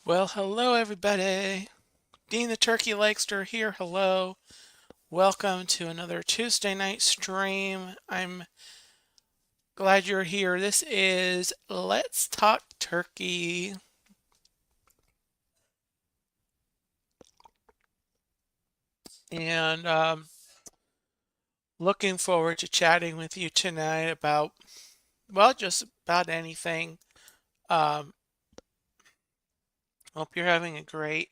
Well, hello everybody. Dean the Turkey Likester here. Hello. Welcome to another Tuesday night stream. I'm glad you're here. This is Let's Talk Turkey. And looking forward to chatting with you tonight about, well, just about anything. Um, Hope you're having a great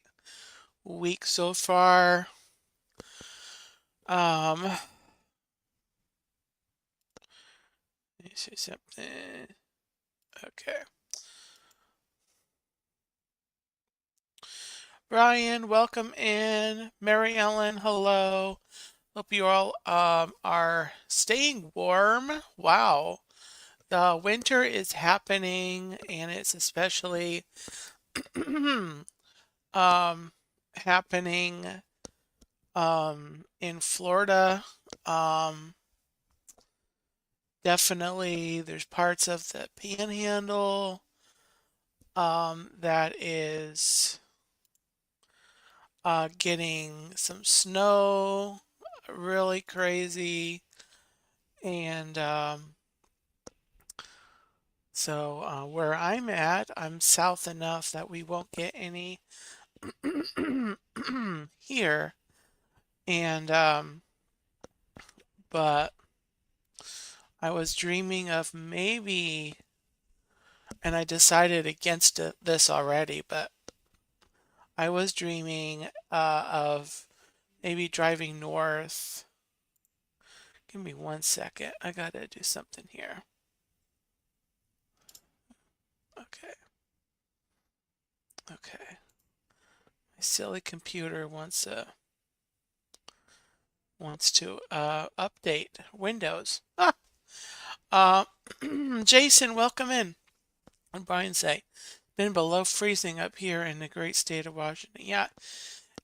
week so far. Let me see something. Okay. Brian, welcome in. Mary Ellen, hello. Hope you all are staying warm. Wow. The winter is happening, and it's especially happening in Florida. Definitely, there's parts of the Panhandle that is getting some snow, really crazy, and so where I'm at, I'm south enough that we won't get any here, and but I was dreaming of maybe, and I decided against this already, but I was dreaming of maybe driving north. Give me 1 second. I gotta do something here. Okay. Okay. My silly computer wants to update Windows. Jason, welcome in. And Brian say, been below freezing up here in the great state of Washington. Yeah,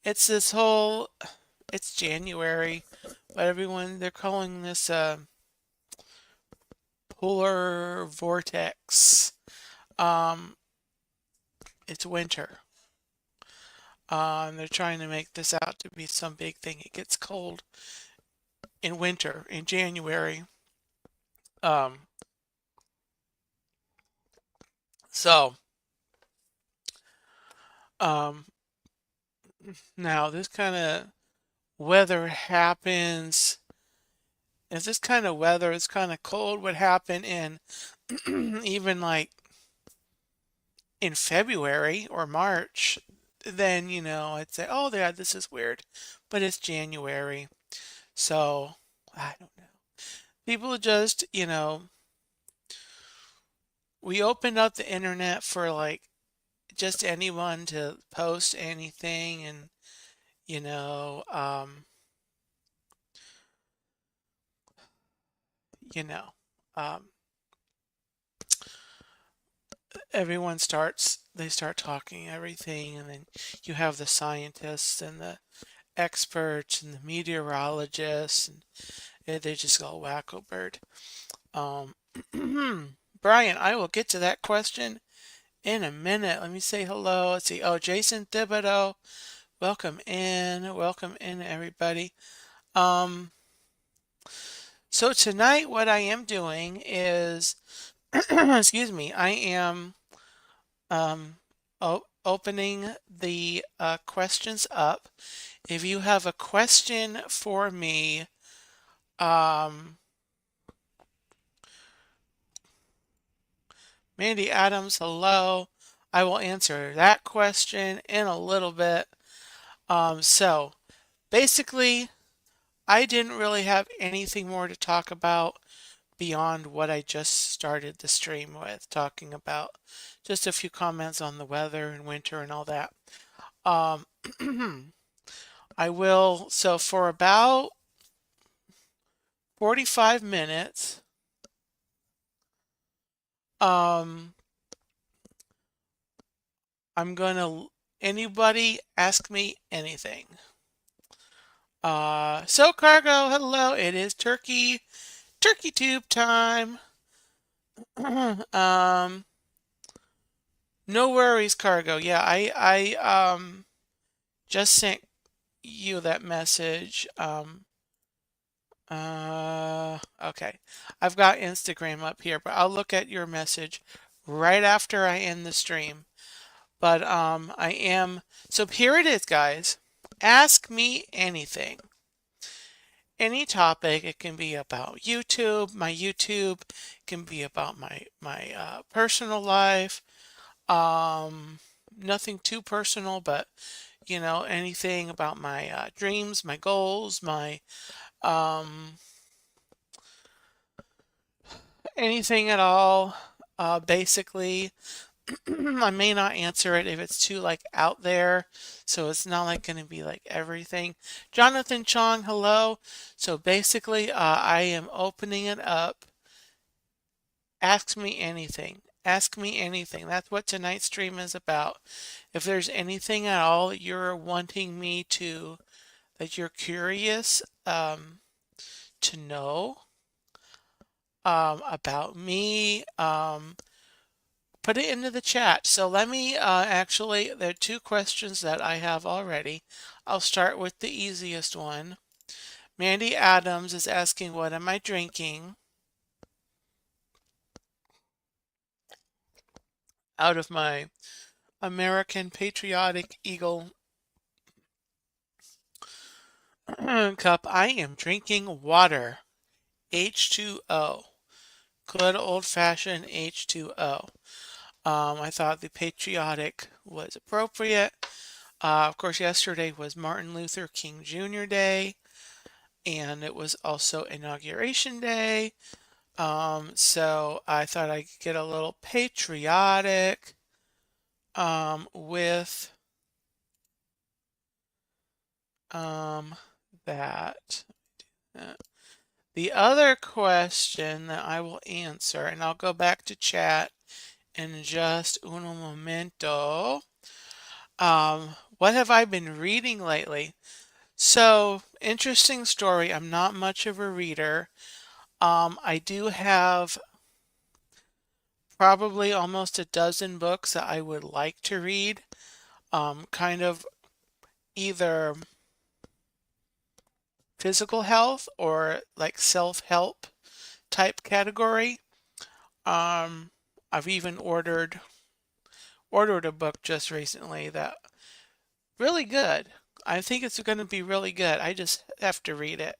it's this whole, it's January, but everyone, they're calling this polar vortex. Um, it's winter. They're trying to make this out to be some big thing. It gets cold in winter, in January. Um, so, um, now this kind of weather happens. If this kind of weather is kind of cold, would happen in even like in February or March, then, I'd say, oh, yeah, this is weird. But it's January. So, I don't know. People just, we opened up the internet for like just anyone to post anything and, you know, um, you know, um, they start talking everything, and then you have the scientists and the experts and the meteorologists, and they just go wacko bird. Um, Brian, I will get to that question in a minute. Let me say hello. Let's see. Oh, Jason Thibodeau, welcome in. Welcome in, everybody. Um, so tonight, what I am doing is, excuse me, I am opening the questions up. If you have a question for me, Mandy Adams, hello. I will answer that question in a little bit. So basically, I didn't really have anything more to talk about beyond what I just started the stream with, talking about just a few comments on the weather and winter and all that. Um, I will, so for about 45 minutes, um, I'm gonna, anybody ask me anything. So Cargo, hello, it is turkey tube time. um, No worries, Cargo. Yeah, I just sent you that message. Okay. I've got Instagram up here, but I'll look at your message right after I end the stream. But I am so here it is, guys. Ask me anything. Any topic. It can be about YouTube, my YouTube, it can be about my personal life. Um, Nothing too personal, but anything about my dreams, my goals, my um, anything at all. Basically, I may not answer it if it's too like out there, so it's not like going to be like everything. Jonathan Chong, hello. So basically, I am opening it up. Ask me anything. Ask me anything. That's what tonight's stream is about. If there's anything at all that you're wanting me to, that you're curious to know about me, put it into the chat. So let me actually, there are two questions that I have already. I'll start with the easiest one. Mandy Adams is asking, what am I drinking? Out of my American Patriotic Eagle cup, I am drinking water, H2O. Good old-fashioned H2O. I thought the patriotic was appropriate. Of course, yesterday was Martin Luther King Jr. Day, and it was also Inauguration Day. So I thought I could get a little patriotic with that. The other question that I will answer, and I'll go back to chat in just uno momento. What have I been reading lately? So, interesting story. I'm not much of a reader. I do have probably almost a dozen books that I would like to read. Kind of either physical health or like self-help type category. I've even ordered a book just recently that really good. I think it's going to be really good. I just have to read it.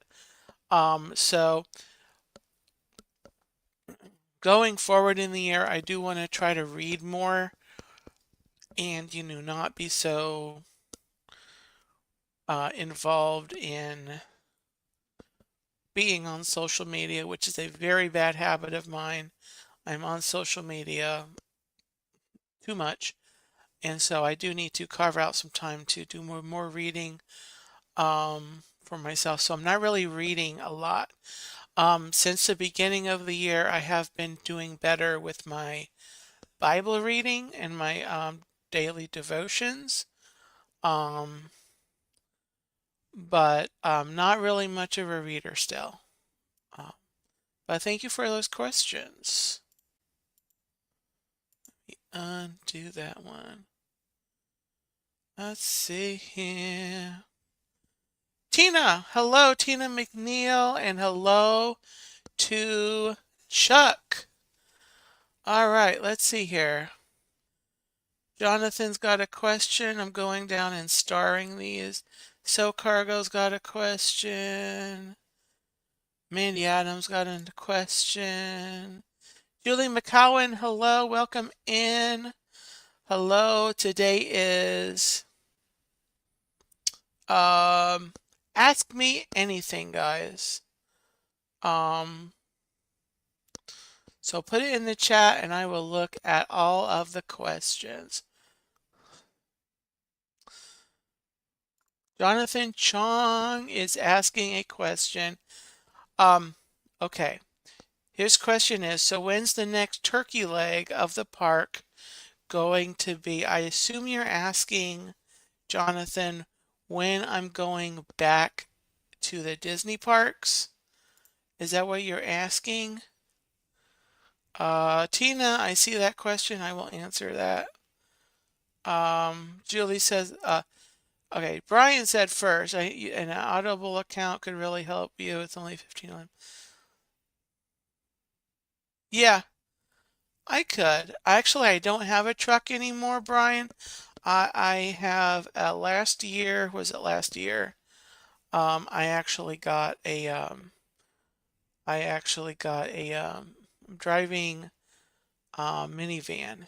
So going forward in the year, I do want to try to read more and, not be so involved in being on social media, which is a very bad habit of mine. I'm on social media too much. And so I do need to carve out some time to do more reading for myself. So I'm not really reading a lot. Since the beginning of the year, I have been doing better with my Bible reading and my daily devotions. Um, but not really much of a reader still. Uh, but thank you for those questions. Undo that one. Let's see here. Tina, hello, Tina McNeil, and hello to Chuck. All right, let's see here. Jonathan's got a question. I'm going down and starring these. So Cargo's got a question. Mandy Adams got a question. Julie McCowan, hello, welcome in. Hello, today is ask me anything, guys. So put it in the chat and I will look at all of the questions. Jonathan Chong is asking a question. Okay. His question is, so when's the next turkey leg of the park going to be? I assume you're asking, Jonathan, when I'm going back to the Disney parks. Is that what you're asking? Tina, I see that question. I will answer that. Julie says, okay, Brian said first, an Audible account could really help you. It's only 15. Yeah, I could. Actually, I don't have a truck anymore, Brian. I have last year, was it last year? I actually got a driving minivan.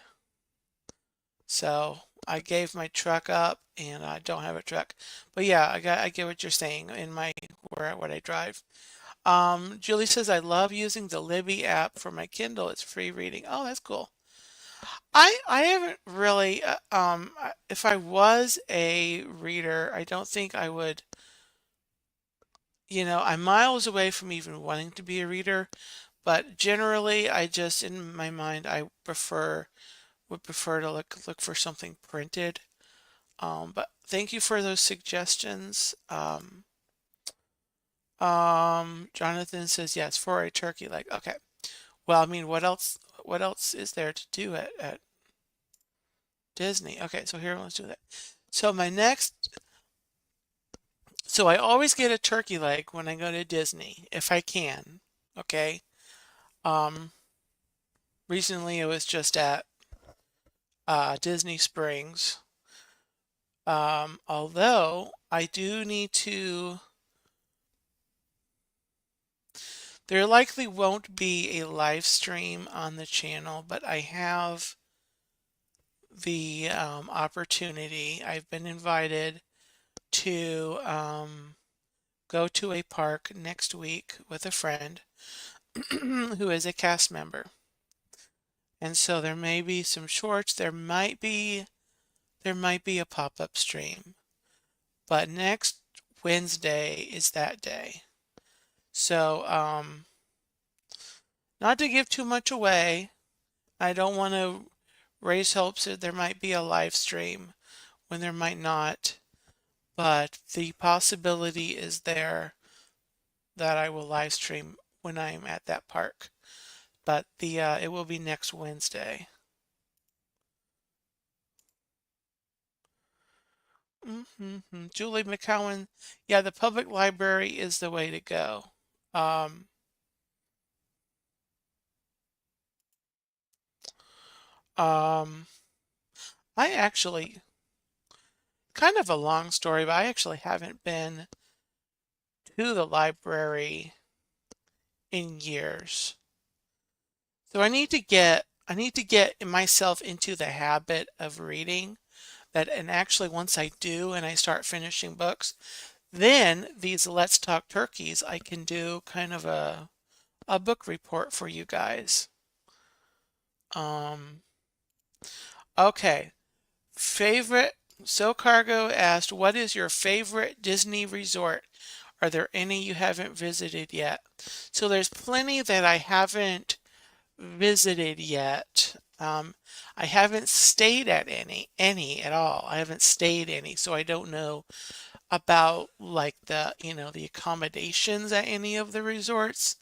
So I gave my truck up and I don't have a truck. But yeah, I get what you're saying in my where what I drive. Julie says I love using the Libby app for my Kindle. It's free reading. Oh, that's cool. I haven't really if I was a reader, I don't think I would, I'm miles away from even wanting to be a reader, but generally I just in my mind I would prefer to look for something printed. But thank you for those suggestions. Jonathan says yes for a turkey leg. Okay. Well, I mean, what else is there to do at Disney? Okay, so here, let's do that. So so I always get a turkey leg when I go to Disney, if I can. Okay. Um, Recently it was just at Disney Springs. Although I do need to, there likely won't be a live stream on the channel, but I have the opportunity. I've been invited to go to a park next week with a friend who is a cast member. And so there may be some shorts, there might be a pop-up stream. But next Wednesday is that day. So not to give too much away, I don't want to raise hopes that there might be a live stream when there might not, but the possibility is there that I will live stream when I'm at that park. But it will be next Wednesday. Julie McCowan, yeah, the public library is the way to go. Um, um, I actually, kind of a long story, but I actually haven't been to the library in years. So I need to get myself into the habit of reading that, and actually once I do and I start finishing books, then these Let's Talk Turkeys, I can do kind of a book report for you guys. Um, okay. Favorite So Cargo asked, what is your favorite Disney resort? Are there any you haven't visited yet? So there's plenty that I haven't visited yet. I haven't stayed at any at all. I haven't stayed any, so I don't know about like the accommodations at any of the resorts.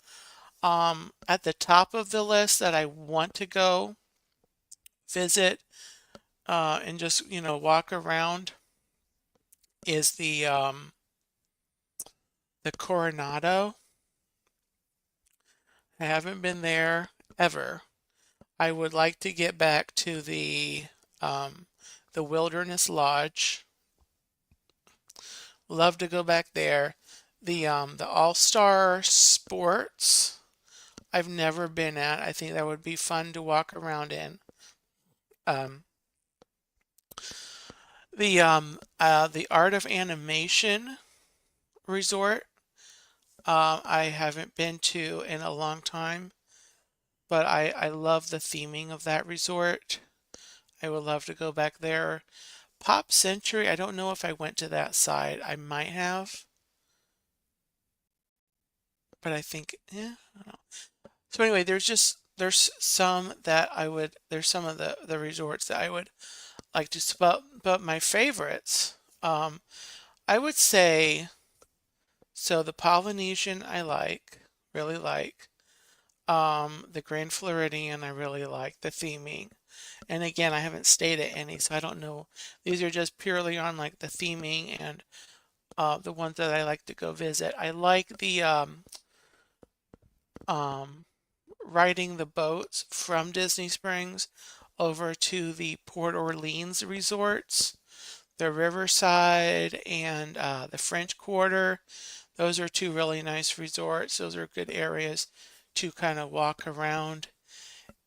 At the top of the list that I want to go visit and just walk around is the Coronado. I haven't been there ever. I would like to get back to the Wilderness Lodge. Love to go back there. The All-Star Sports I've never been at. I think that would be fun to walk around in. Um, the Art of Animation Resort I haven't been to in a long time, but I love the theming of that resort. I would love to go back there. Pop Century, I don't know if I went to that side. I might have, but I think, yeah, I don't know. So anyway, there's some that there's some of the resorts that I would like to spot, but my favorites, I would say, so the Polynesian I really like. The Grand Floridian, I really like the theming. And again, I haven't stayed at any, so I don't know. These are just purely on like the theming and the ones that I like to go visit. I like the um, riding the boats from Disney Springs over to the Port Orleans resorts, the Riverside and the French Quarter. Those are two really nice resorts. Those are good areas to kind of walk around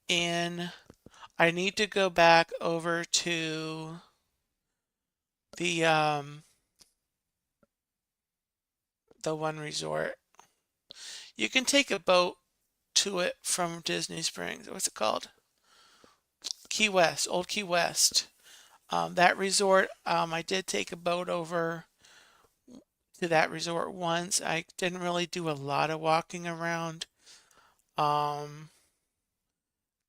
in. I need to go back over to the one resort. You can take a boat to it from Disney Springs. What's it called? Key West, Old Key West. That resort, I did take a boat over to that resort once. I didn't really do a lot of walking around. Um,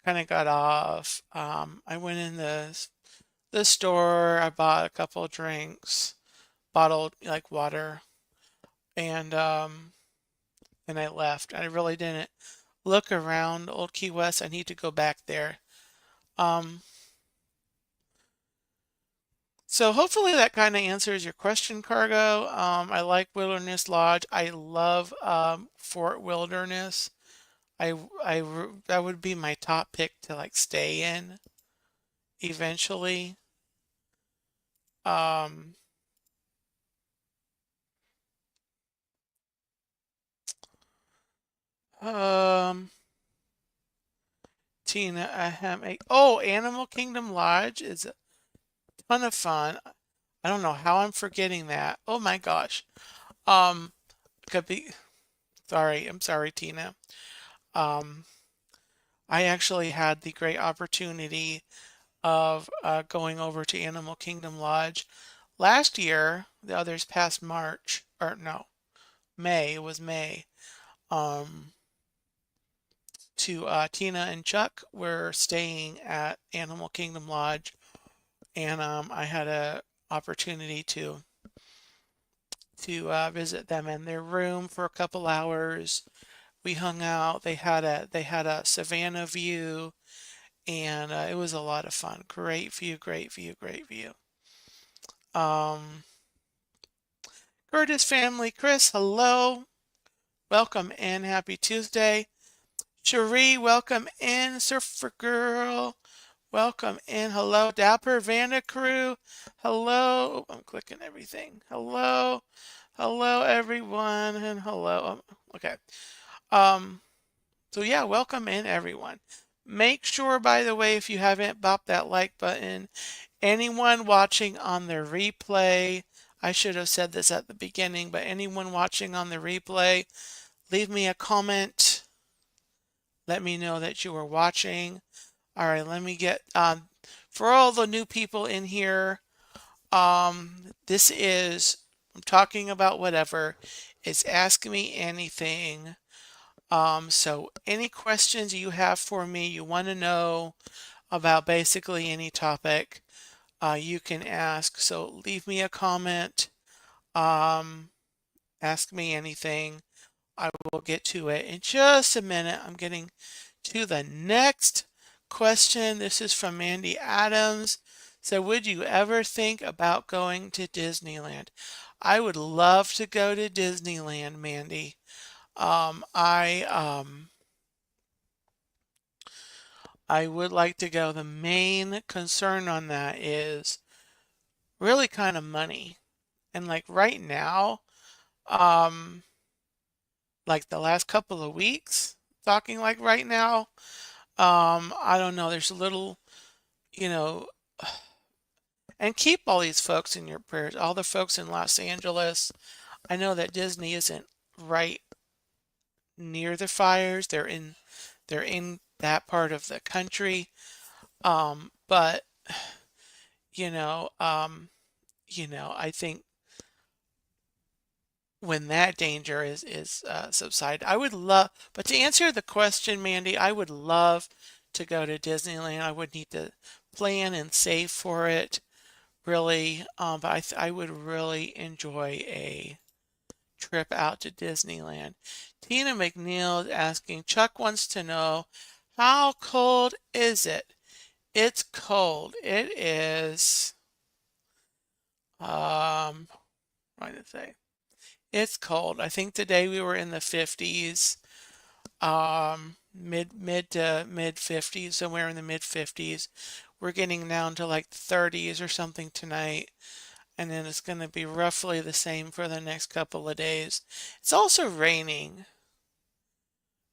Kind of got off. I went in the store. I bought a couple of drinks, bottled like water, and I left. I really didn't look around Old Key West. I need to go back there. Um, so hopefully that kind of answers your question, Cargo. I like Wilderness Lodge. I love Fort Wilderness. That would be my top pick to like stay in eventually. Um, um, Tina, I have a Animal Kingdom Lodge is a ton of fun. I don't know how I'm forgetting that. Oh my gosh. Um, could be sorry. I'm sorry, Tina. Um, I actually had the great opportunity of going over to Animal Kingdom Lodge last year. The others past March, or no, May. It was May. Um, to Tina and Chuck were staying at Animal Kingdom Lodge, and I had a opportunity to visit them in their room for a couple hours. We hung out. They had a Savannah view, and it was a lot of fun. Great view, great view, great view. Um, Curtis family, Chris, hello, welcome in. Happy Tuesday. Cherie, welcome in. Surfer Girl, welcome in. Hello, Dapper Vanda Crew. Hello. I'm clicking everything. Hello. Hello, everyone. And hello. Okay. Um, so yeah, welcome in everyone. Make sure, by the way, if you haven't bopped that like button, anyone watching on the replay, I should have said this at the beginning, but anyone watching on the replay, leave me a comment. Let me know that you are watching. All right, let me get for all the new people in here. This is I'm talking about whatever. It's Ask Me Anything. So any questions you have for me, you want to know about basically any topic, you can ask. So leave me a comment. Ask me anything. I will get to it in just a minute. I'm getting to the next question. This is from Mandy Adams. So, would you ever think about going to Disneyland? I would love to go to Disneyland, Mandy. I would like to go. The main concern on that is really kind of money. And like right now, um, like the last couple of weeks, talking like right now, I don't know, there's a little, you know, and keep all these folks in your prayers, all the folks in Los Angeles. I know that Disney isn't right near the fires. They're in that part of the country. But you know, I think when that danger is subsided, I would love. But to answer the question, Mandy, I would love to go to Disneyland. I would need to plan and save for it, really. But I would really enjoy a trip out to Disneyland. Tina McNeil is asking, Chuck wants to know, how cold is it? It's cold. It is, what did it say? It's cold. I think today we were in the 50s, mid to mid 50s, somewhere in the mid 50s. We're getting down to like 30s or something tonight, and then it's going to be roughly the same for the next couple of days. It's also raining.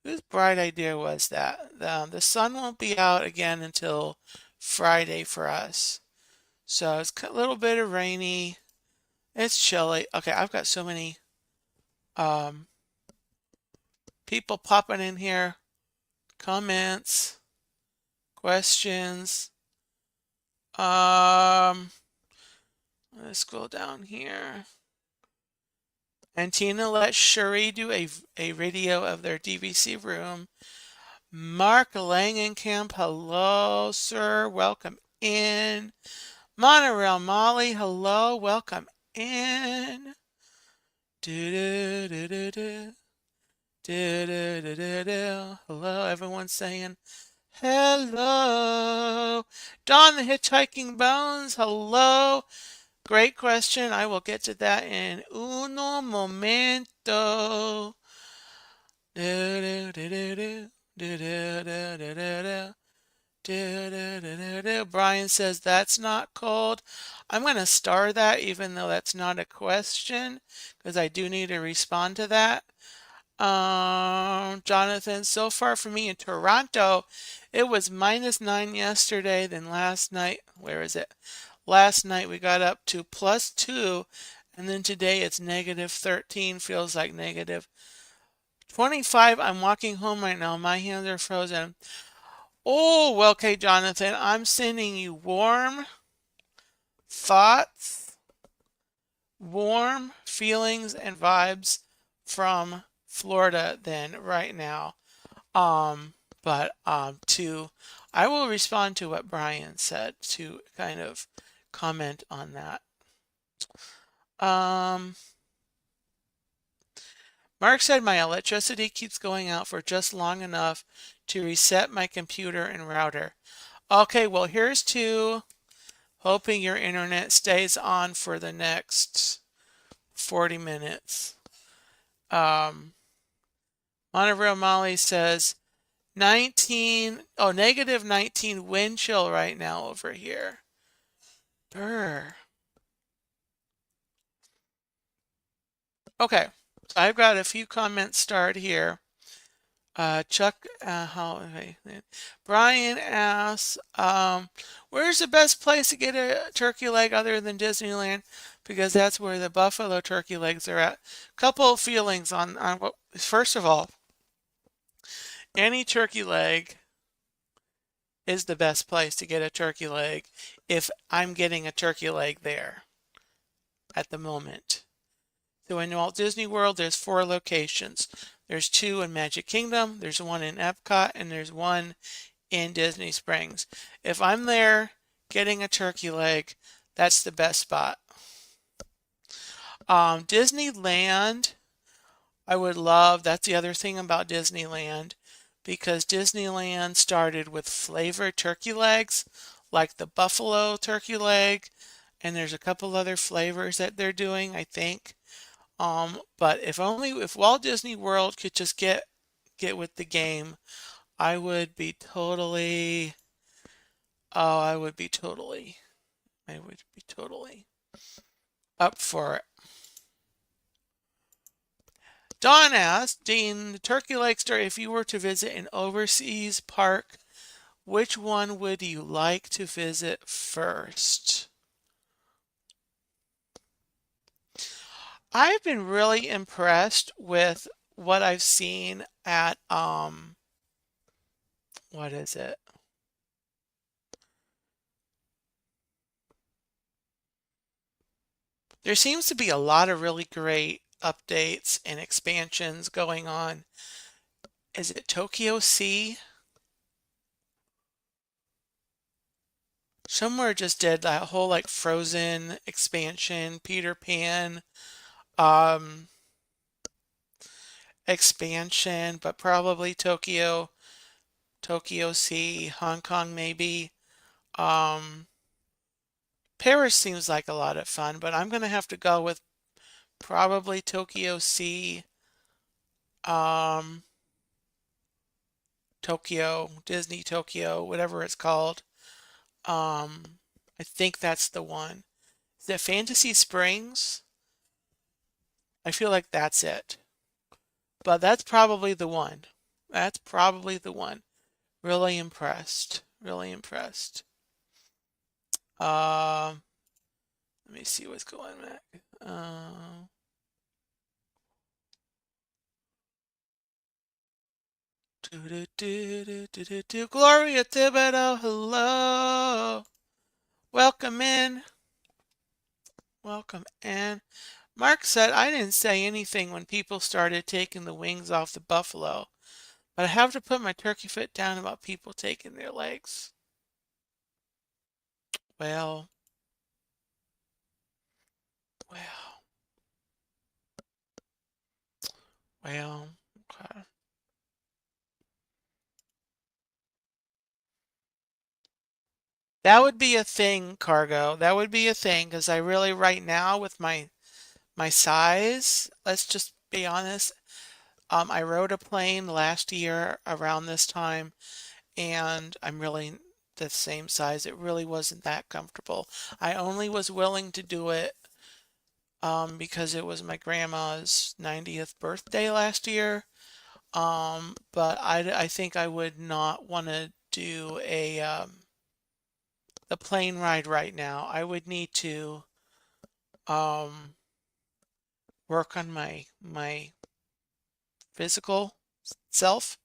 Whose bright idea was that? The sun won't be out again until Friday for us. So it's a little bit of rainy. It's chilly. Okay, I've got so many um, people popping in here. Comments, questions. Let's scroll down here. And Tina let Shuri do a video of their DVC room. Mark Langenkamp, hello, sir. Welcome in. Monorail Molly, hello. Welcome in. Do, do, do, do, do. Do, do, do, do, do. Hello, everyone saying hello. Don the Hitchhiking Bones, hello. Great question. I will get to that in uno momento. Do, do, do, do, do. Do, do, do, do, do, do. Do, do, do, do, do. Brian says that's not cold. I'm going to star that even though that's not a question because I do need to respond to that. Jonathan, so far for me in Toronto, it was -9 yesterday. Then last night, where is it? Last night we got up to +2, and then today it's -13. Feels like -25. I'm walking home right now. My hands are frozen. Oh, well, okay, Jonathan, I'm sending you warm thoughts, warm feelings and vibes from Florida then right now. But I will respond to what Brian said to kind of comment on that. Mark said my electricity keeps going out for just long enough to reset my computer and router. Okay, well, here's to hoping your internet stays on for the next 40 minutes. Monorail Molly says -19 wind chill right now over here. Brr. Okay, so I've got a few comments starred here. Chuck, Brian asks, where's the best place to get a turkey leg other than Disneyland? Because that's where the buffalo turkey legs are at. Couple of feelings on what, first of all, any turkey leg is the best place to get a turkey leg if I'm getting a turkey leg there at the moment. So in Walt Disney World, there's 4 locations. There's 2 in Magic Kingdom, there's 1 in Epcot, and there's 1 in Disney Springs. If I'm there getting a turkey leg, that's the best spot. Disneyland, I would love, that's the other thing about Disneyland, because Disneyland started with flavored turkey legs, like the buffalo turkey leg, and there's a couple other flavors that they're doing, I think. But if Walt Disney World could just get with the game, I would be totally up for it. Don asked, Dean, the turkey leg story, if you were to visit an overseas park, which one would you like to visit first? I've been really impressed with what I've seen at what is it? There seems to be a lot of really great updates and expansions going on. Is it Tokyo Sea? Somewhere just did that whole like Frozen expansion, Peter Pan. expansion, but probably Tokyo, Tokyo Sea, Hong Kong maybe. Um, Paris seems like a lot of fun, but I'm gonna have to go with probably Tokyo Sea, um, Tokyo, Disney Tokyo, whatever it's called. I think that's the one. Is it Fantasy Springs? I feel like that's it. But that's probably the one. That's probably the one. Really impressed. Really impressed. Um, Let me see what's going on. Gloria Thibodeau, hello. Welcome in. Welcome in. Mark said, I didn't say anything when people started taking the wings off the buffalo, but I have to put my turkey foot down about people taking their legs. Well, well, well, okay. That would be a thing, Cargo. That would be a thing because I really, right now, with my size, let's just be honest. I rode a plane last year around this time, and I'm really the same size. It really wasn't that comfortable. I only was willing to do it because it was my grandma's 90th birthday last year. But I think I would not want to do the plane ride right now. I would need to um, work on my physical self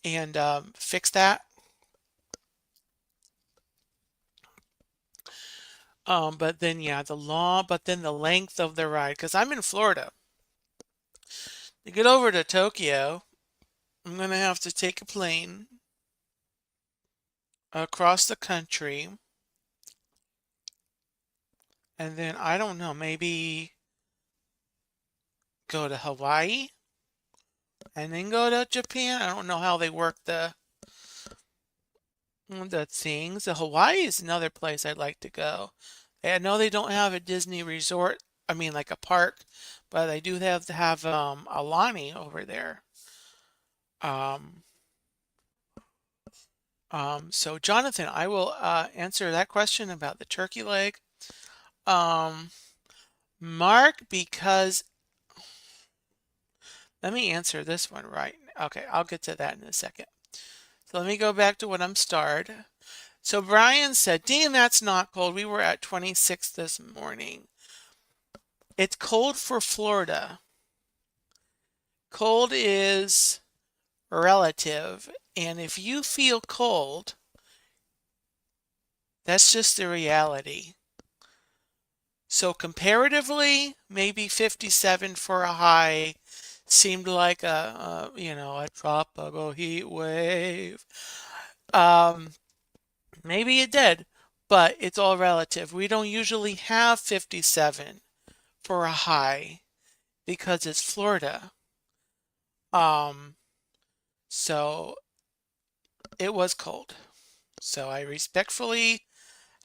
and fix that. But then yeah, but then the length of the ride, because I'm in Florida. To get over to Tokyo, I'm gonna have to take a plane across the country, and then I don't know, maybe go to Hawaii and then go to Japan. I don't know how they work the things. The Hawaii is another place I'd like to go. I know they don't have a Disney resort, I mean like a park, but they do have to have Alani over there. Um, so Jonathan, I will answer that question about the turkey leg. Um, Mark, because let me answer this one right. Okay, I'll get to that in a second. So let me go back to what I'm starred. So Brian said, Dean, that's not cold. We were at 26 this morning. It's cold for Florida. Cold is relative. And if you feel cold, that's just the reality. So comparatively, maybe 57 for a high seemed like a tropical heat wave. Um, Maybe it did, but it's all relative. We don't usually have 57 for a high because it's Florida. Um, so it was cold. So I respectfully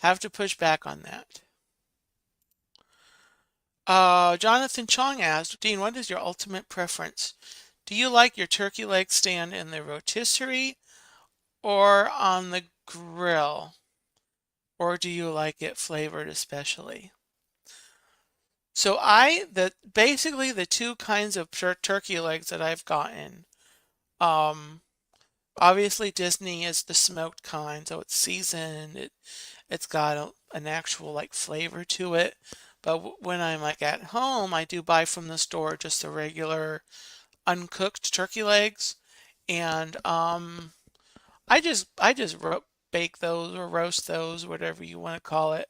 have to push back on that. Jonathan Chong asked, Dean, what is your ultimate preference? Do you like your turkey leg stand in the rotisserie or on the grill? Or do you like it flavored especially? So basically the two kinds of turkey legs that I've gotten, um, obviously Disney is the smoked kind, so it's seasoned. It's got an actual like flavor to it. But when I'm like at home, I do buy from the store just the regular uncooked turkey legs, and I just bake those or roast those, whatever you want to call it,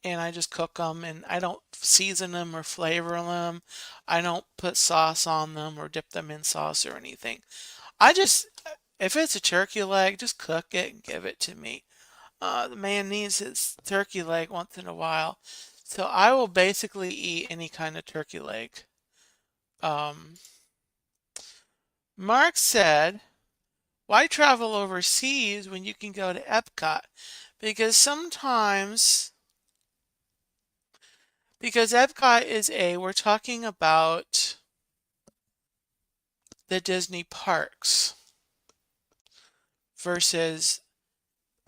and I just cook them, and I don't season them or flavor them. I don't put sauce on them or dip them in sauce or anything. I just If it's a turkey leg, just cook it and give it to me. The man needs his turkey leg once in a while. So I will basically eat any kind of turkey leg. Um, Mark said, why travel overseas when you can go to Epcot? Because sometimes, because Epcot we're talking about the Disney parks versus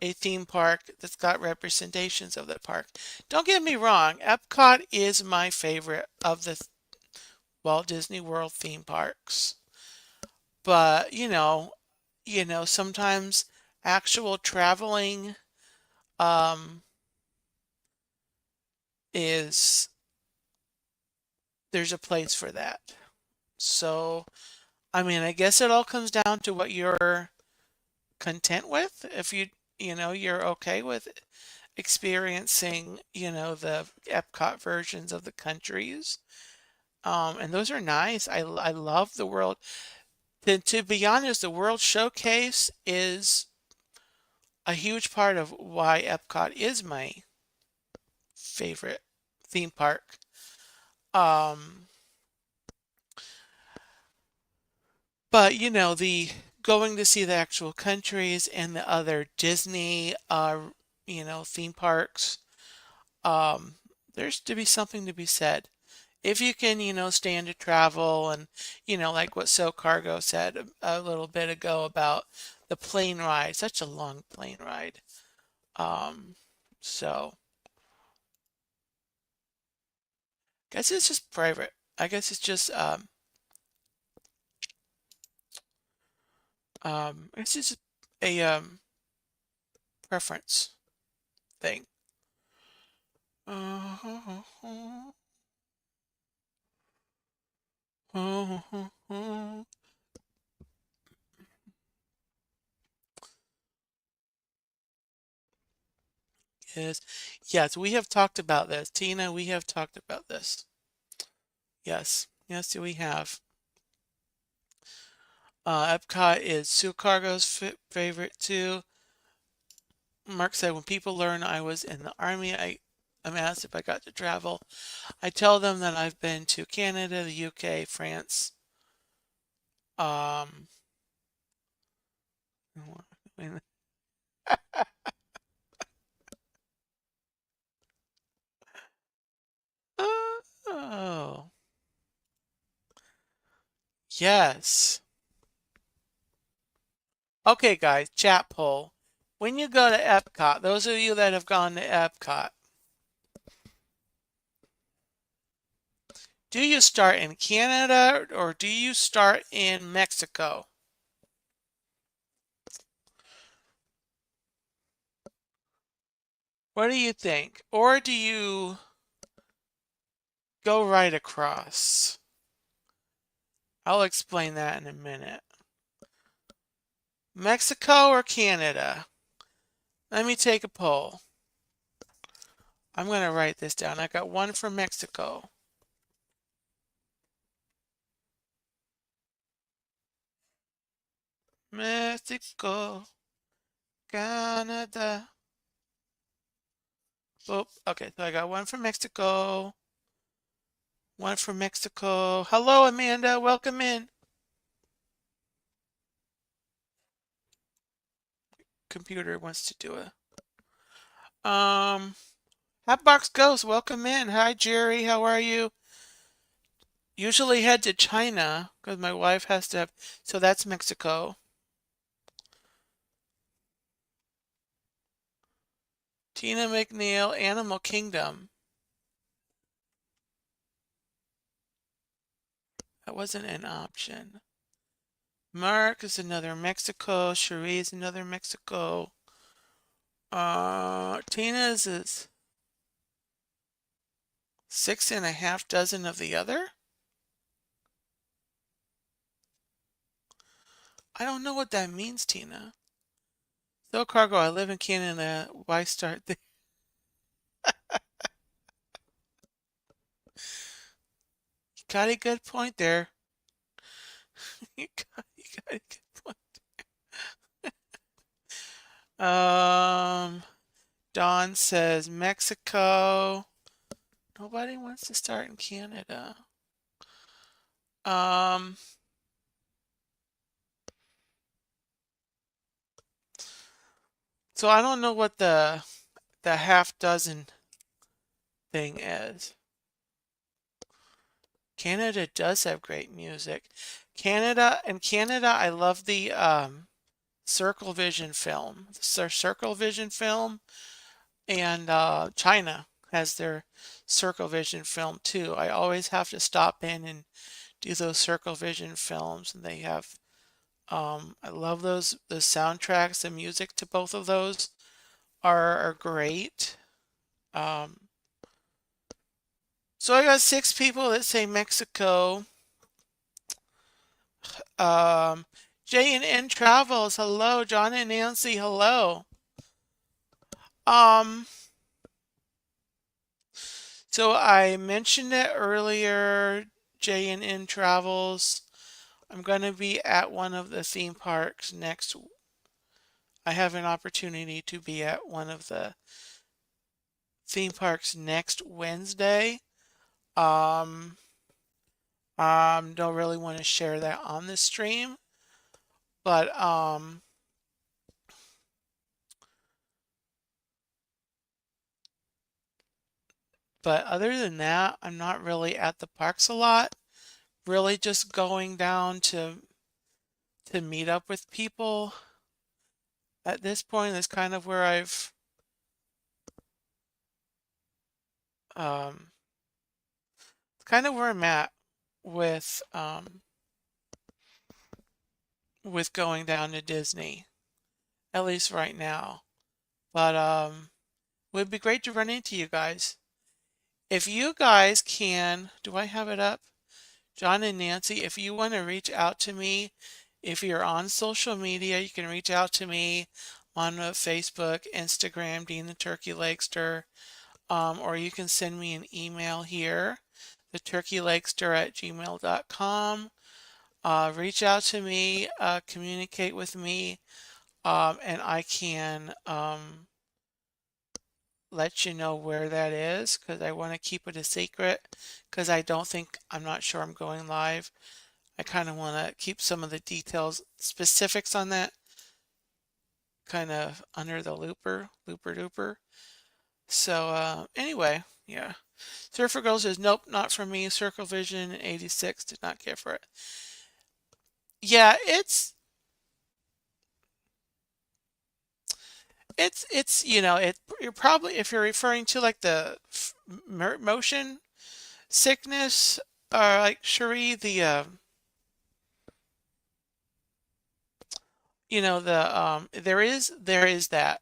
a theme park that's got representations of that park. Don't get me wrong, Epcot is my favorite of the Walt Disney World theme parks. But, sometimes actual traveling um, is there's a place for that. So, I mean, I guess it all comes down to what you're content with. If you're okay with experiencing, the Epcot versions of the countries. And those are nice. I love the world. To be honest, the World Showcase is a huge part of why Epcot is my favorite theme park. Um, but the going to see the actual countries and the other Disney, theme parks, um, there's to be something to be said. If you can, stand to travel and, like what So Cargo said a little bit ago about the plane ride, such a long plane ride. Um, so guess it's just private. I guess it's just it's just a preference thing. Yes, yes, we have talked about this. Tina, we have talked about this. Yes, yes, we have. Epcot is Sue Cargo's favorite too. Mark said, when people learn I was in the army, I'm asked if I got to travel. I tell them that I've been to Canada, the UK, France. Um, oh, yes. Okay, guys, chat poll. When you go to Epcot, those of you that have gone to Epcot, do you start in Canada or do you start in Mexico? What do you think? Or do you go right across? I'll explain that in a minute. Mexico or Canada? Let me take a poll. I'm going to write this down. I got one for Mexico. Mexico, Canada. Oh, okay, so I got one for Mexico. One for Mexico. Hello, Amanda. Welcome in. Computer wants to do a. Hotbox Ghost, welcome in. Hi, Jerry. How are you? Usually head to China because my wife has to have. So that's Mexico. Tina McNeil, Animal Kingdom. That wasn't an option. Mark is another Mexico. Cherie is another Mexico. Tina's is 6.5 dozen of the other? I don't know what that means, Tina. So Cargo, I live in Canada. Why start there? You got a good point there. You got a good point. Dawn says Mexico. Nobody wants to start in Canada. Um, So I don't know what the half dozen thing is. Canada does have great music. Canada, I love the Circle Vision film. The Circle Vision film, and China has their Circle Vision film too. I always have to stop in and do those Circle Vision films, and they have I love those the soundtracks. The music to both of those are great. Um, so I got 6 people that say Mexico. Um, J and N Travels, hello. John and Nancy, hello. Um, so I mentioned it earlier, J and N Travels. I'm going to be at one of the theme parks next. I have an opportunity to be at one of the theme parks next Wednesday. Um, don't really want to share that on the stream, but other than that, I'm not really at the parks a lot. Really just going down to meet up with people. At this point, is kind of where um kind of where I'm at with going down to Disney, at least right now. But it would be great to run into you guys. If you guys can, do I have it up? John and Nancy, if you want to reach out to me, if you're on social media, you can reach out to me on Facebook, Instagram, Dean the Turkey Lakester, or you can send me an email here, theturkeylakester@gmail.com. Reach out to me, communicate with me, and I can let you know where that is because I want to keep it a secret because I'm not sure I'm going live. I kind of want to keep some of the details, specifics on that kind of under the looper duper. So anyway, yeah. Surfer Girl says, nope, not for me. Circle Vision 86 did not care for it. Yeah, you're probably, if you're referring to like the motion sickness, or like Cherie, there is that.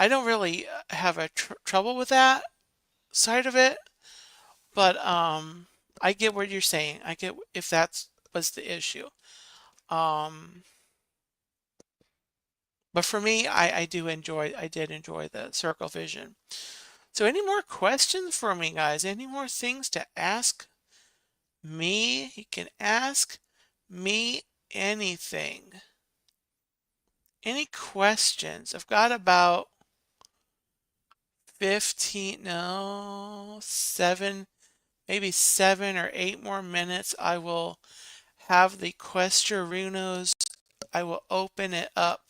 I don't really have a trouble with that side of it, but I get what you're saying. I get if that's was the issue. Um, but for me, I did enjoy the Circle Vision. So any more questions for me, guys? Any more things to ask me? You can ask me anything. Any questions? I've got about 15, no, 7, maybe 7 or 8 more minutes. I will have the Questionunos. I will open it up.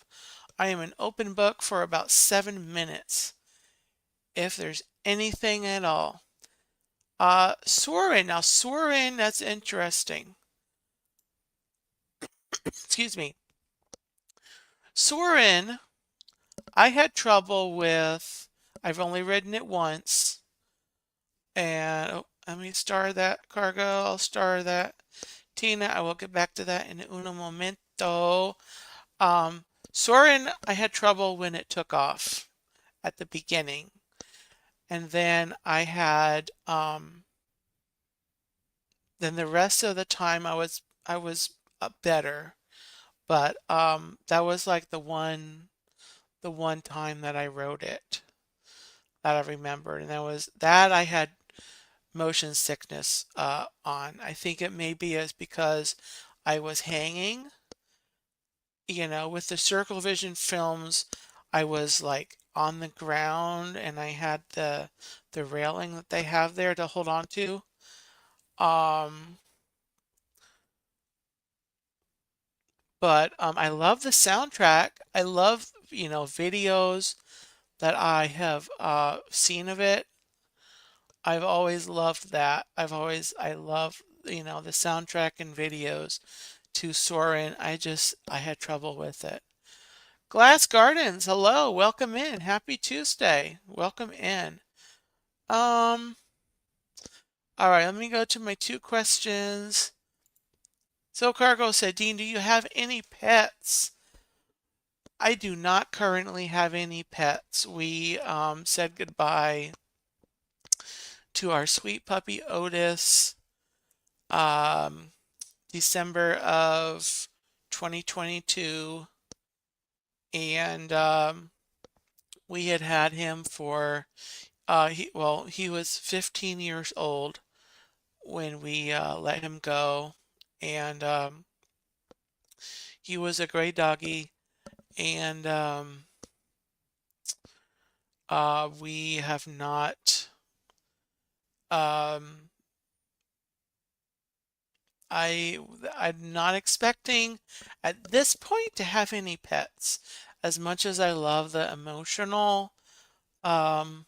I am an open book for about 7 minutes. If there's anything at all. Soren. Now, Soren, that's interesting. Excuse me. Soren, I had trouble with, I've only written it once. And let me star that cargo. I'll star that. Tina, I will get back to that in un momento. Soren, I had trouble when it took off at the beginning. And then I had, then the rest of the time I was better. But that was like the one time that I wrote it that I remembered, and that I had motion sickness on. I think it may be as because I was hanging. With the Circle Vision films, I was like on the ground and I had the railing that they have there to hold on to. Um, But I love the soundtrack. I love, videos that I have seen of it. I've always loved that. I love, the soundtrack and videos to Soarin'. I had trouble with it. Glass Gardens, hello, welcome in. Happy Tuesday. Welcome in. Um, all right, let me go to my two questions. So Cargo said, Dean, do you have any pets? I do not currently have any pets. We said goodbye to our sweet puppy Otis um, December of 2022, and we had him for he was 15 years old when we let him go, and he was a gray doggy, and we have not. Um, I'm not expecting at this point to have any pets. As much as I love the emotional um,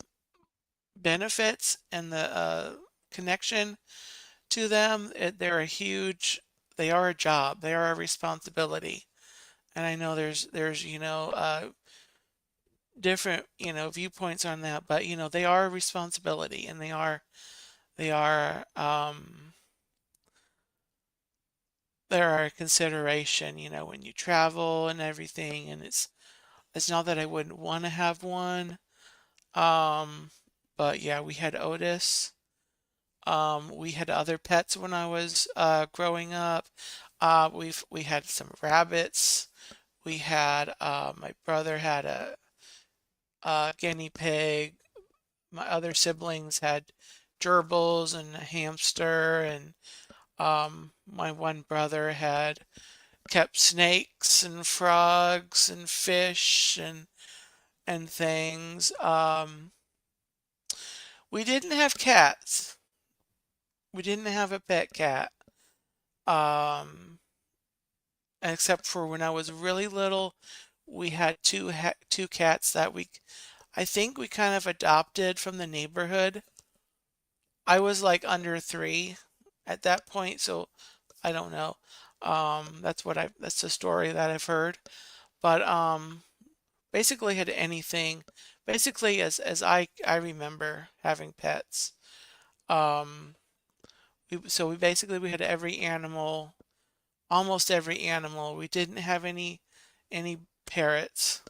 benefits and the connection to them, they are a job, they are a responsibility. And I know there's different viewpoints on that, but they are a responsibility, and they are there are a consideration, when you travel and everything, and it's not that I wouldn't want to have one. Um, but yeah, we had Otis. We had other pets when I was growing up. We had some rabbits. We had my brother had a guinea pig. My other siblings had gerbils and a hamster, and my one brother had kept snakes and frogs and fish and things. We didn't have cats. We didn't have a pet cat. Um, except for when I was really little, we had two cats that I think we kind of adopted from the neighborhood. I was like under 3 at that point, so I don't know. That's the story that I've heard. But basically had anything, basically as I remember having pets. Um, we basically we had every animal, almost every animal. We didn't have any parrots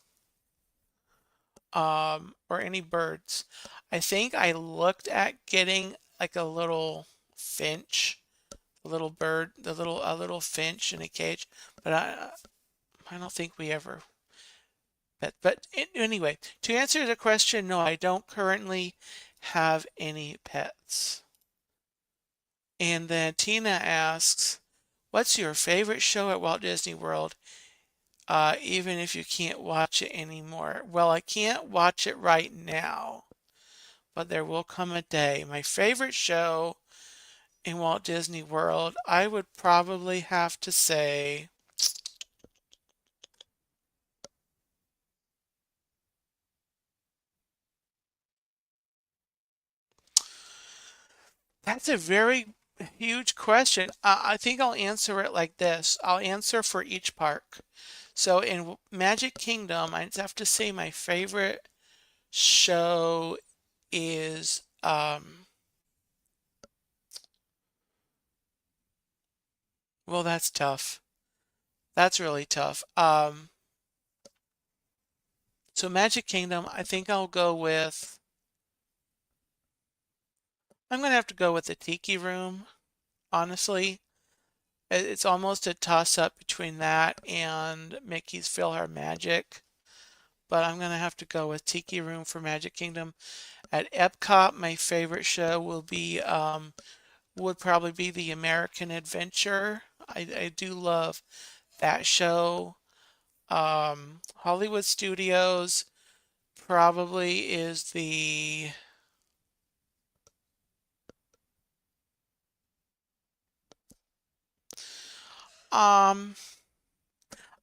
or any birds. I think I looked at getting like a little finch, a little bird, a little finch in a cage, but I don't think we ever. But anyway, to answer the question, no, I don't currently have any pets. And then Tina asks, what's your favorite show at Walt Disney World, even if you can't watch it anymore? Well, I can't watch it right now, but there will come a day. My favorite show in Walt Disney World, I would probably have to say, that's a very huge question. I think I'll answer it like this. I'll answer for each park. So in Magic Kingdom, I have to say my favorite show is well, that's tough. That's really tough. So Magic Kingdom, I think I'm gonna have to go with the Tiki Room, honestly. It's almost a toss up between that and Mickey's PhilharMagic, but I'm gonna have to go with Tiki Room for Magic Kingdom. At Epcot, my favorite show would probably be the American Adventure. I do love that show. Hollywood Studios probably is the um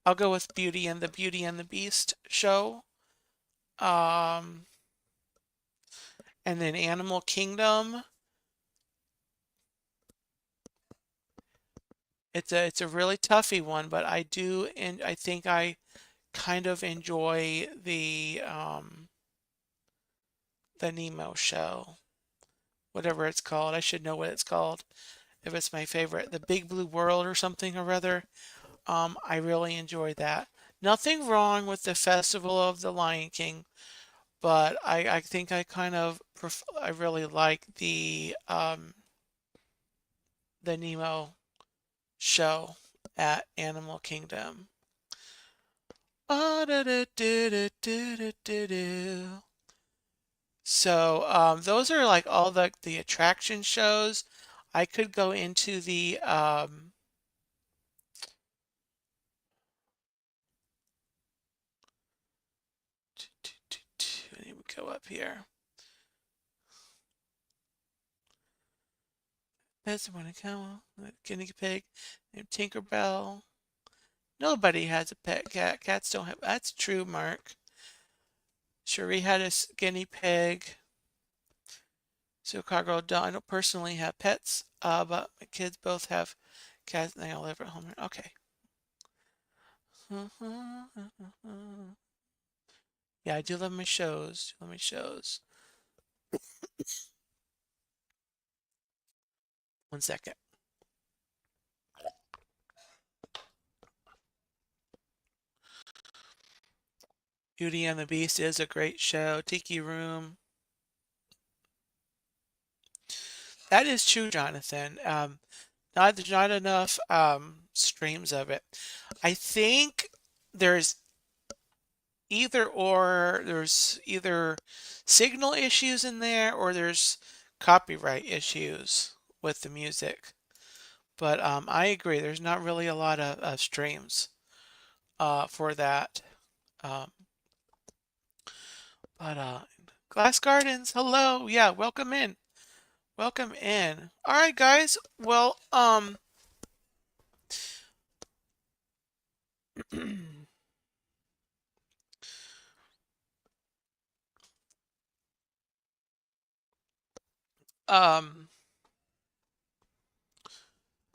I'll go with Beauty and the Beast show. Um, and then Animal Kingdom. It's a really toughy one, but I do, and I think I kind of enjoy the Nemo show, whatever it's called. I should know what it's called if it's my favorite. The Big Blue World or something or other. I really enjoy that. Nothing wrong with the Festival of the Lion King, but I think I kind of I really like the Nemo show at Animal Kingdom. Oh, da, da, da, da, da, da, da. So those are like all the attraction shows. I could go into the let me go up here. That's when I come guinea pig named Tinkerbell. Nobody has a pet cat. Cats don't have. That's true, Mark. Cherie had a guinea pig. So Cargo, I don't personally have pets, but my kids both have cats and they all live at home. Okay. Yeah, I do love my shows. Love my shows. 1 second. Beauty and the Beast is a great show. Tiki Room. That is true, Jonathan. There's not enough streams of it. I think there's there's either signal issues in there or there's copyright issues with the music. But I agree, there's not really a lot of streams for that. Um, but Glass Gardens, hello. Yeah, welcome in. Welcome in. All right, guys. Well, um,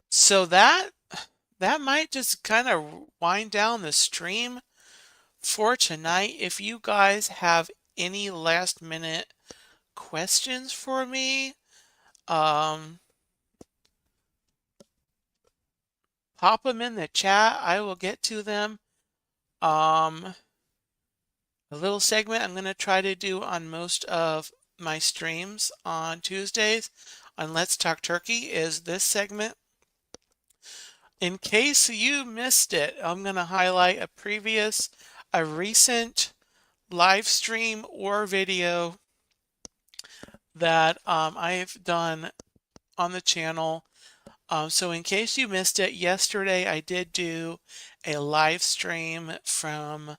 so that might just kind of wind down the stream for tonight. If you guys have any last minute questions for me, um, pop them in the chat. I will get to them. A little segment I'm going to try to do on most of my streams on Tuesdays on Let's Talk Turkey is this segment. In case you missed it, I'm going to highlight a recent live stream or video that I've done on the channel. So in case you missed it, yesterday I did do a live stream from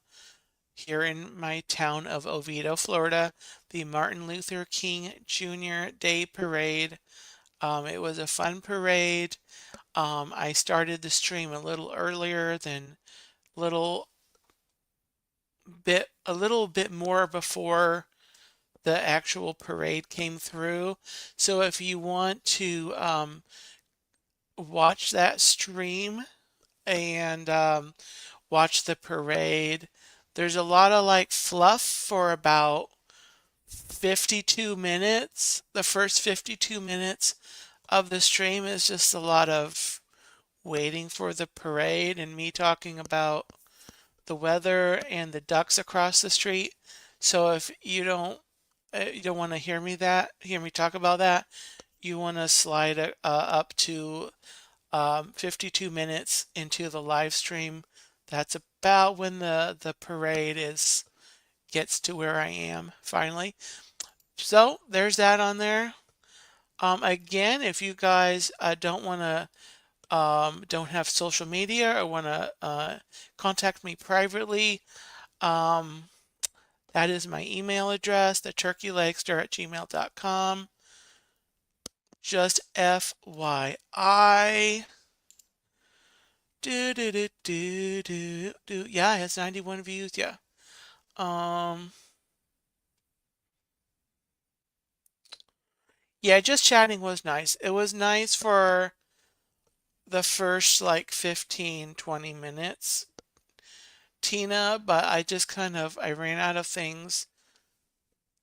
here in my town of Oviedo, Florida, the Martin Luther King Jr. Day Parade. It was a fun parade. I started the stream a little earlier than little a little bit more before the actual parade came through. So if you want to watch that stream and watch the parade, there's a lot of like fluff for about 52 minutes. The first 52 minutes of the stream is just a lot of waiting for the parade and me talking about the weather and the ducks across the street. So if you don't want to hear me talk about that, you want to slide up to 52 minutes into the live stream. That's about when the parade gets to where I am finally. So there's that on there. Again, if you guys don't have social media or want to contact me privately, um, that is my email address, theturkeylegster@gmail.com. Just FYI. Do do do do do do. Yeah, it has 91 views. Yeah. Um. Yeah, just chatting was nice. It was nice for the first like 15, 20 minutes, Tina, but I ran out of things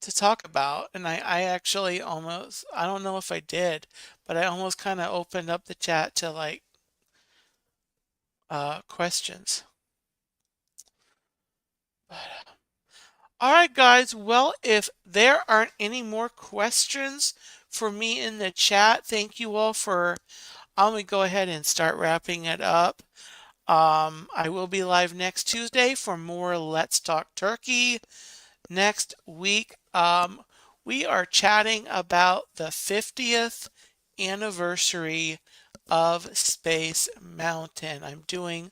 to talk about. And I actually almost, I don't know if I did, but I almost kind of opened up the chat to like questions. All right, guys. Well, if there aren't any more questions for me in the chat, thank you all for. I'm gonna go ahead and start wrapping it up. I will be live next Tuesday for more Let's Talk Turkey. Next week, we are chatting about the 50th anniversary of Space Mountain. I'm doing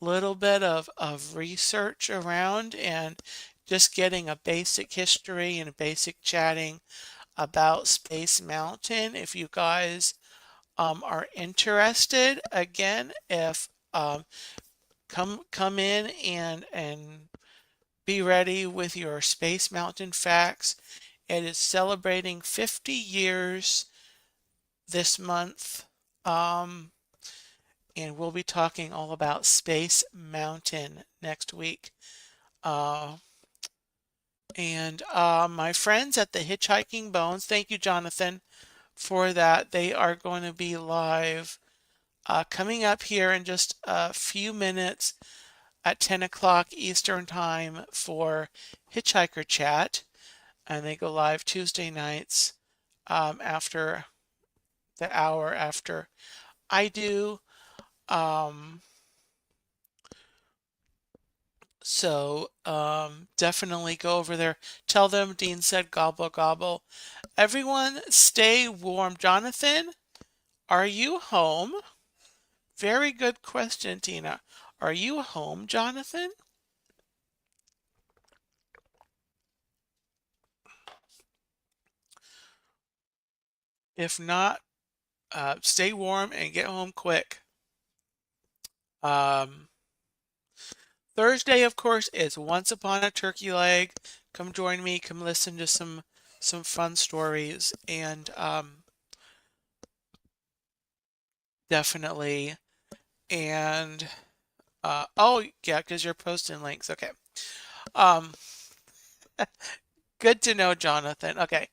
a little bit of research around and just getting a basic history and a basic chatting about Space Mountain. If you guys are interested, again, if come in and be ready with your Space Mountain facts. It is celebrating 50 years this month. Um, and we'll be talking all about Space Mountain next week. Uh, and my friends at the Hitchhiking Bones, thank you, Jonathan, for that. They are going to be live coming up here in just a few minutes at 10 o'clock Eastern Time for Hitchhiker Chat. And they go live Tuesday nights after the hour after I do. Um, so definitely go over there. Tell them Dean said gobble gobble. Everyone stay warm. Jonathan, are you home? Very good question, Tina. Are you home, Jonathan? If not, stay warm and get home quick. Um, Thursday, of course, is Once Upon a Turkey Leg. Come join me. Come listen to some fun stories and definitely. And oh yeah, because you're posting links. Okay. Um, good to know, Jonathan. Okay.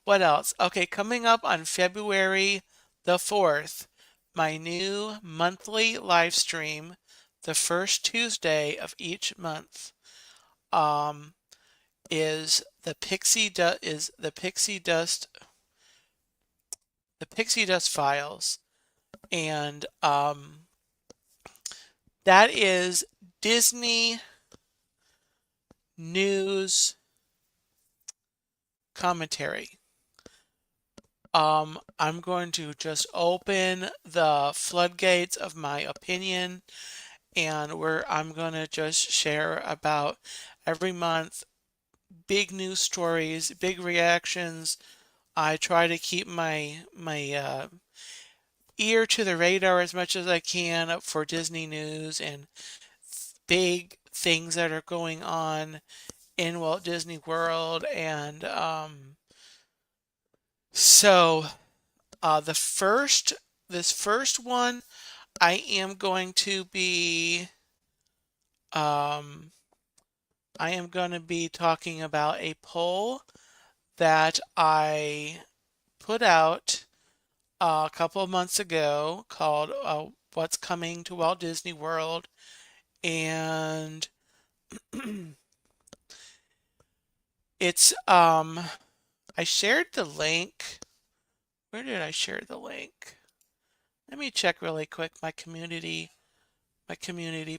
What else? Okay, coming up on February the 4th, my new monthly live stream, the first Tuesday of each month. Um, is the Pixie Dust files, and that is Disney news commentary. I'm going to just open the floodgates of my opinion, and where I'm gonna just share about every month big news stories, big reactions. I try to keep my ear to the radar as much as I can for Disney news and big things that are going on in Walt Disney World. And so the first this first one, I am going to be um, I am going to be talking about a poll that I put out a couple of months ago called What's Coming to Walt Disney World. And it's I shared the link. Where did I share the link? Let me check really quick my community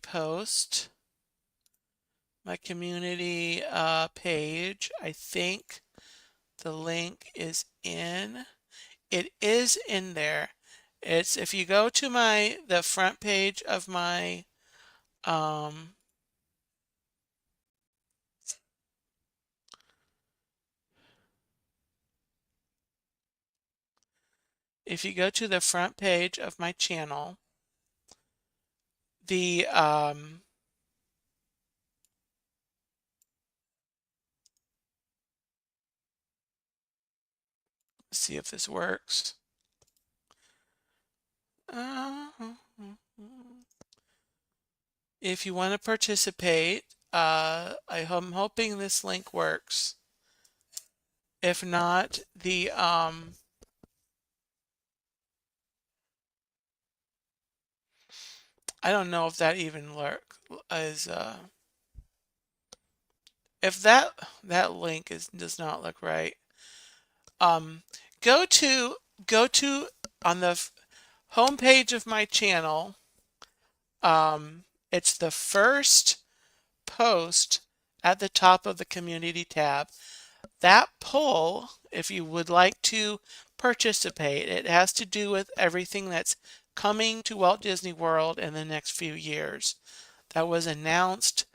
post, my community page. I think the link is in. It is in there. It's if you go to the front page of my um if you go to the front page of my channel, the see if this works. If you want to participate, I'm hoping this link works. If not, the I don't know if that even is if that link does not look right. Um, go to on the home page of my channel. It's the first post at the top of the community tab. That poll, if you would like to participate, it has to do with everything that's coming to Walt Disney World in the next few years. That was announced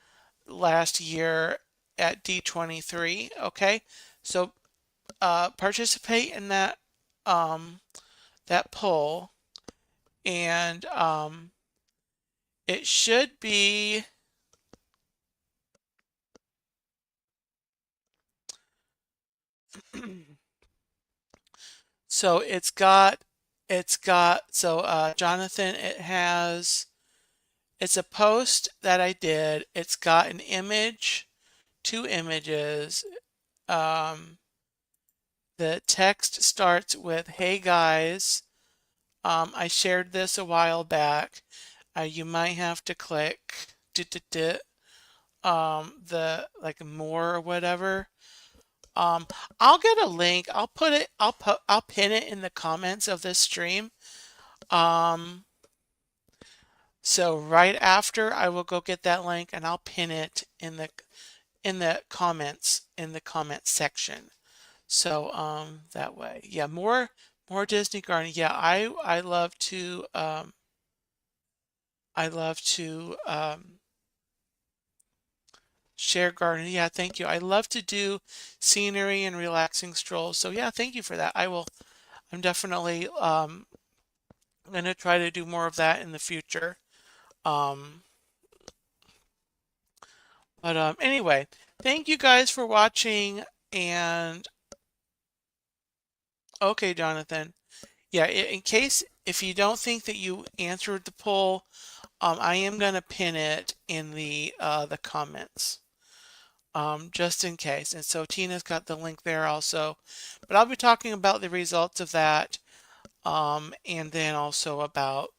last year at D23. Okay, so participate in that that poll, and it should be so Jonathan, it's a post that I did. It's got an image, two images. The text starts with, "Hey guys." I shared this a while back. You might have to click the like more or whatever. I'll get a link. I'll pin it in the comments of this stream. So right after I will go get that link and I'll pin it in the comments in the comment section. So that way. Yeah, more Disney Garden. Yeah, I love to share garden. Yeah, thank you. I love to do scenery and relaxing strolls. So yeah, thank you for that. I'm definitely going to try to do more of that in the future. But anyway, thank you guys for watching. And okay, Jonathan. Yeah, in case if you don't think that you answered the poll, I am going to pin it in the comments. Just in case. And so Tina's got the link there also. But I'll be talking about the results of that, and then also about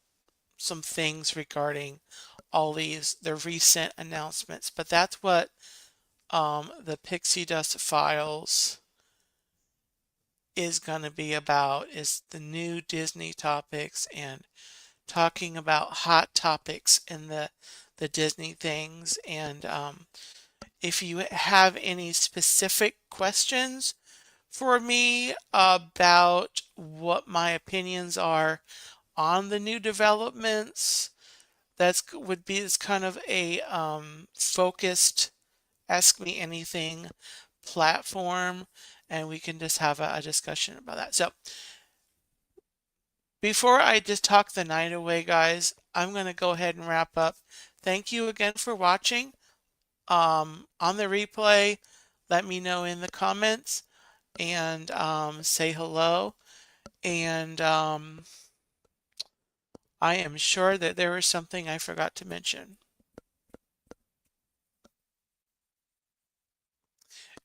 some things regarding all the recent announcements. But that's what the Pixie Dust files is going to be about, is the new Disney topics and talking about hot topics in the Disney things. And if you have any specific questions for me about what my opinions are on the new developments, would be as kind of a focused ask me anything platform, and we can just have a discussion about that. So before I just talk the night away, guys, I'm going to go ahead and wrap up. Thank you again for watching. On the replay, let me know in the comments and say hello. And I am sure that there was something I forgot to mention.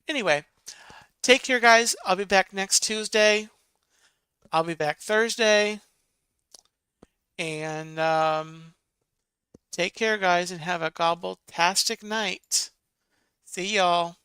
Anyway, take care, guys. I'll be back next Tuesday. I'll be back Thursday. And take care, guys, and have a gobbletastic night. See y'all.